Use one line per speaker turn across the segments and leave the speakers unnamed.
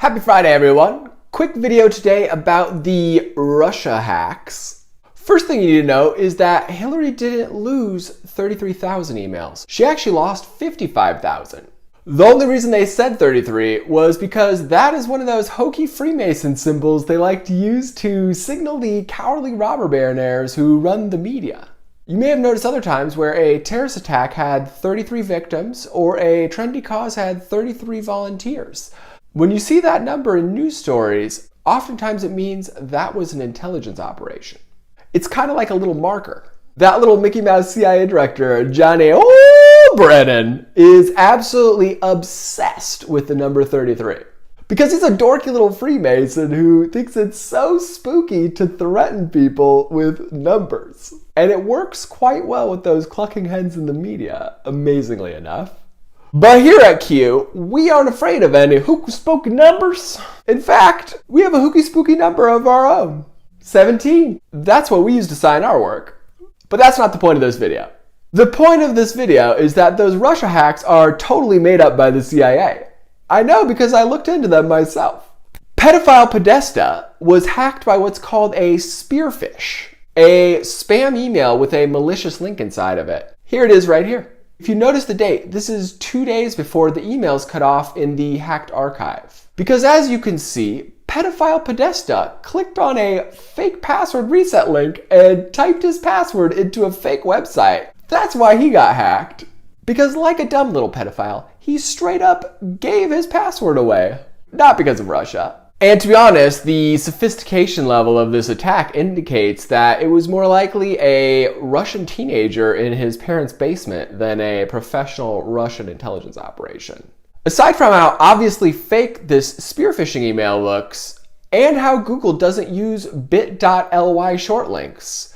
Happy Friday, everyone. Quick video today about the Russia hacks. First thing you need to know is that Hillary didn't lose 33,000 emails. She actually lost 55,000. The only reason they said 33 was because that is one of those hokey Freemason symbols they like to use to signal the cowardly robber baronaires who run the media. You may have noticed other times where a terrorist attack had 33 victims or a trendy cause had 33 volunteers. When you see that number in news stories, oftentimes it means that was an intelligence operation. It's kind of like a little marker. That little Mickey Mouse CIA director, Johnny Brennan, is absolutely obsessed with the number 33. Because he's a dorky little Freemason who thinks it's so spooky to threaten people with numbers. And it works quite well with those clucking hens in the media, amazingly enough. But here at Q, we aren't afraid of any hooky-spooky numbers. In fact, we have a hooky-spooky number of our own, 17. That's what we use to sign our work. But that's not the point of this video. The point of this video is that those Russia hacks are totally made up by the CIA. I know because I looked into them myself. Pedophile Podesta was hacked by what's called a spearfish, a spam email with a malicious link inside of it. Here it is right here. If you notice the date, this is 2 days before the emails cut off in the hacked archive. Because as you can see, Pedophile Podesta clicked on a fake password reset link and typed his password into a fake website. That's why he got hacked. Because like a dumb little pedophile, he straight up gave his password away. Not because of Russia. And to be honest, the sophistication level of this attack indicates that it was more likely a Russian teenager in his parents' basement than a professional Russian intelligence operation. Aside from how obviously fake this spearphishing email looks, and how Google doesn't use bit.ly short links,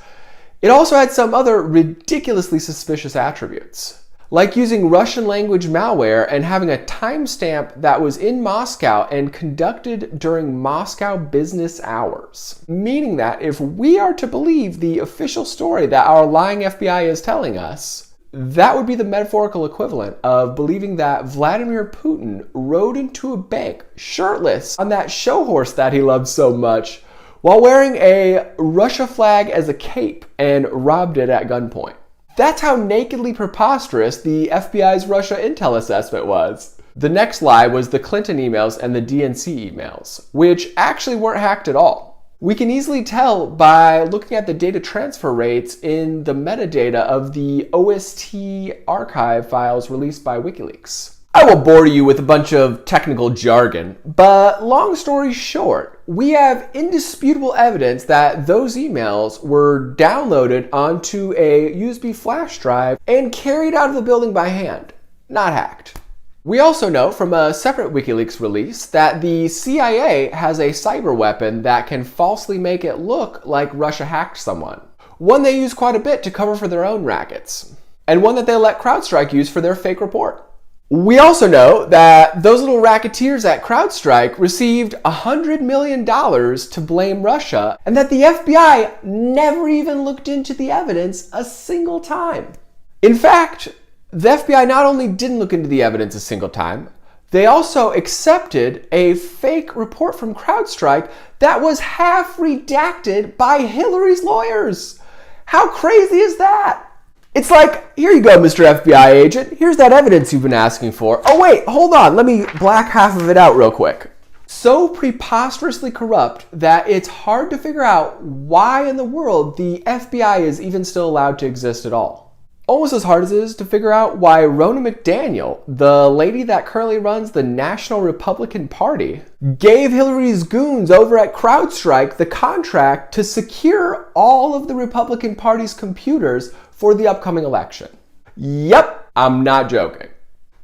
it also had some other ridiculously suspicious attributes. Like using Russian language malware and having a timestamp that was in Moscow and conducted during Moscow business hours. Meaning that if we are to believe the official story that our lying FBI is telling us, that would be the metaphorical equivalent of believing that Vladimir Putin rode into a bank shirtless on that show horse that he loves so much while wearing a Russia flag as a cape and robbed it at gunpoint. That's how nakedly preposterous the FBI's Russia intel assessment was. The next lie was the Clinton emails and the DNC emails, which actually weren't hacked at all. We can easily tell by looking at the data transfer rates in the metadata of the OST archive files released by WikiLeaks. I will bore you with a bunch of technical jargon, but long story short, we have indisputable evidence that those emails were downloaded onto a USB flash drive and carried out of the building by hand, not hacked. We also know from a separate WikiLeaks release that the CIA has a cyber weapon that can falsely make it look like Russia hacked someone. One they use quite a bit to cover for their own rackets, and one that they let CrowdStrike use for their fake report. We also know that those little racketeers at CrowdStrike received $100 million to blame Russia, and that the FBI never even looked into the evidence a single time. In fact, the FBI not only didn't look into the evidence a single time, they also accepted a fake report from CrowdStrike that was half redacted by Hillary's lawyers. How crazy is that? It's like, here you go, Mr. FBI agent. Here's that evidence you've been asking for. Oh wait, hold on. Let me black half of it out real quick. So preposterously corrupt that it's hard to figure out why in the world the FBI is even still allowed to exist at all. Almost as hard as it is to figure out why Ronna McDaniel, the lady that currently runs the National Republican Party, gave Hillary's goons over at CrowdStrike the contract to secure all of the Republican Party's computers for the upcoming election. Yep, I'm not joking.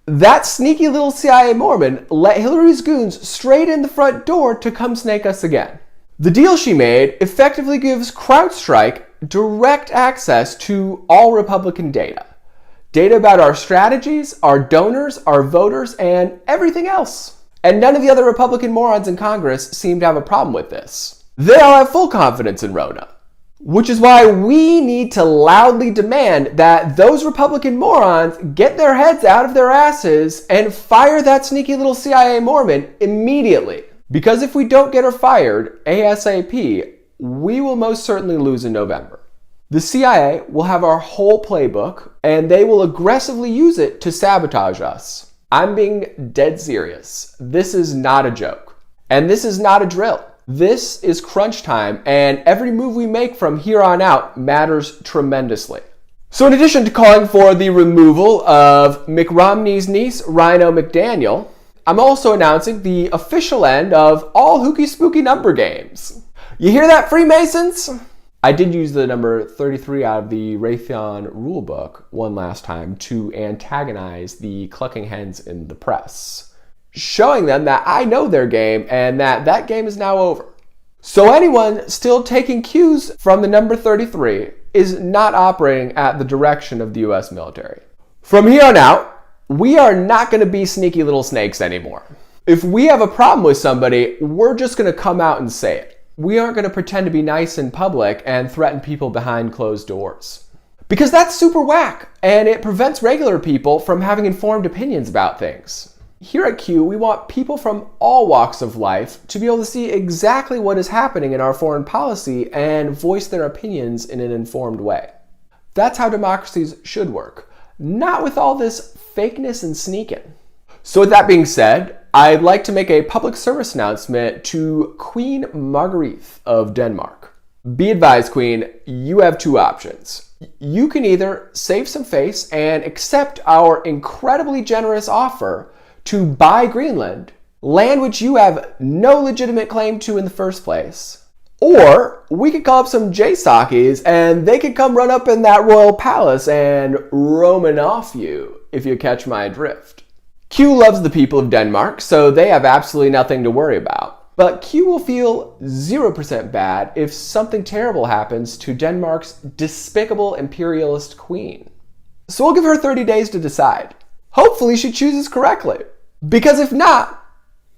That sneaky little CIA Mormon let Hillary's goons straight in the front door to come snake us again. The deal she made effectively gives CrowdStrike direct access to all Republican data. Data about our strategies, our donors, our voters, and everything else. And none of the other Republican morons in Congress seem to have a problem with this. They all have full confidence in Ronna. Which is why we need to loudly demand that those Republican morons get their heads out of their asses and fire that sneaky little CIA Mormon immediately. Because if we don't get her fired ASAP, we will most certainly lose in November. The CIA will have our whole playbook, and they will aggressively use it to sabotage us. I'm being dead serious. This is not a joke. And this is not a drill. This is crunch time, and every move we make from here on out matters tremendously. So in addition to calling for the removal of Mitt Romney's niece, Rhino McDaniel, I'm also announcing the official end of all hooky spooky number games. You hear that, Freemasons? I did use the number 33 out of the Raytheon rulebook one last time to antagonize the clucking hens in the press, showing them that I know their game and that game is now over. So anyone still taking cues from the number 33 is not operating at the direction of the US military. From here on out, we are not going to be sneaky little snakes anymore. If we have a problem with somebody, we're just going to come out and say it. We aren't going to pretend to be nice in public and threaten people behind closed doors. Because that's super whack, and it prevents regular people from having informed opinions about things. Here at Q, we want people from all walks of life to be able to see exactly what is happening in our foreign policy and voice their opinions in an informed way. That's how democracies should work, not with all this fakeness and sneaking. So with that being said, I'd like to make a public service announcement to Queen Margrethe of Denmark. Be advised, Queen, you have two options. You can either save some face and accept our incredibly generous offer to buy Greenland, land which you have no legitimate claim to in the first place. Or we could call up some Jaysakis and they could come run up in that royal palace and Roman off you, if you catch my drift. Q loves the people of Denmark, so they have absolutely nothing to worry about. But Q will feel 0% bad if something terrible happens to Denmark's despicable imperialist queen. So we'll give her 30 days to decide. Hopefully she chooses correctly. Because if not,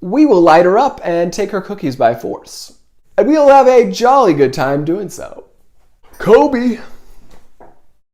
we will light her up and take her cookies by force. And we'll have a jolly good time doing so. Kobe!